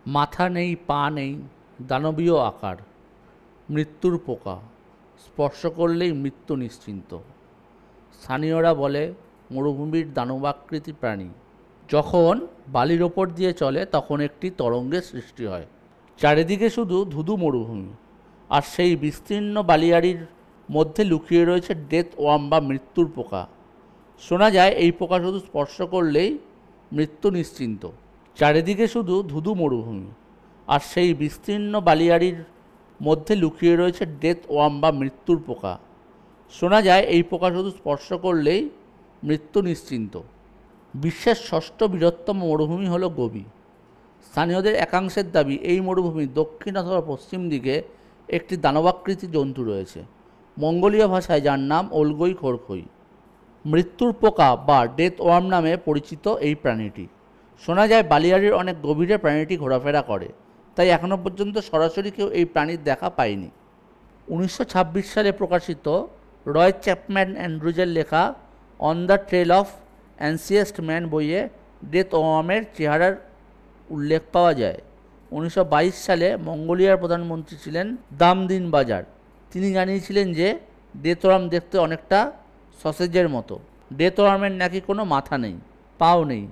মাথা নেই, পা নেই, দানবীয় আকার, মৃত্যুর পোকা, স্পর্শ করলেই মৃত্যু নিশ্চিন্ত। স্থানীয়রা বলে মরুভূমির দানবাকৃতি প্রাণী। যখন বালির ওপর দিয়ে চলে তখন একটি তরঙ্গের সৃষ্টি হয়। চারিদিকে শুধু ধুধু মরুভূমি, আর সেই বিস্তীর্ণ বালিয়াড়ির মধ্যে লুকিয়ে রয়েছে ডেথ ওয়ার্ম বা মৃত্যুর পোকা। শোনা যায় এই পোকা শুধু স্পর্শ করলেই মৃত্যু নিশ্চিন্ত। চারিদিকে শুধু ধুধু মরুভূমি, আর সেই বিস্তীর্ণ বালিয়াড়ির মধ্যে লুকিয়ে রয়েছে ডেথ ওয়ার্ম বা মৃত্যুর পোকা। শোনা যায় এই পোকা শুধু স্পর্শ করলেই মৃত্যু নিশ্চিন্ত। বিশ্বের ষষ্ঠ বৃহত্তম মরুভূমি হল গোবি। স্থানীয়দের একাংশের দাবি এই মরুভূমির দক্ষিণ অথবা পশ্চিম দিকে একটি দানবাকৃতি জন্তু রয়েছে, মঙ্গোলীয় ভাষায় যার নাম ওলগই খোরখই। মৃত্যুর পোকা বা ডেথ ওয়ার্ম নামে পরিচিত এই প্রাণীটি। শোনা যায় বালিয়াড়ির অনেক গভীরে প্রাণীটি ঘোরাফেরা করে, তাই এখনও পর্যন্ত সরাসরি কেউ এই প্রাণীর দেখা পায়নি। 1926 সালে প্রকাশিত রয় চ্যাপম্যান অ্যান্ড্রুজের লেখা on the trail of ancient man বইয়ে ডেথ ওয়ার্মের চেহারার উল্লেখ পাওয়া যায়। 1922 সালে মঙ্গোলিয়ার প্রধানমন্ত্রী ছিলেন দামদিন বাজার। তিনি জানিয়েছিলেন যে ডেথ ওয়ার্ম দেখতে অনেকটা সসেজের মতো। ডেথ ওয়ার্মের নাকি কোনো মাথা নেই, পাও নেই,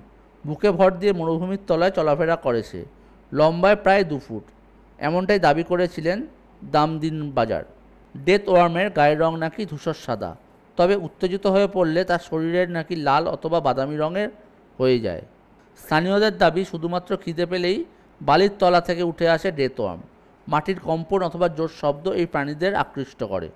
বুকে ভর দিয়ে মরুভূমির তলায় চলাফেরা করে সে, লম্বায় প্রায় 2 ফুট, এমনটাই দাবি করেছিলেন দামদিন বাজার। ডেথ ওয়ার্মের গায়ের রং নাকি ধূসর সাদা, তবে উত্তেজিত হয়ে পড়লে তার শরীরের নাকি লাল অথবা বাদামি রঙের হয়ে যায়। স্থানীয়দের দাবি শুধুমাত্র খিদে পেলেই বালির তলা থেকে উঠে আসে ডেথ ওয়ার্ম। মাটির কম্পন অথবা জোর শব্দ এই প্রাণীদের আকৃষ্ট করে।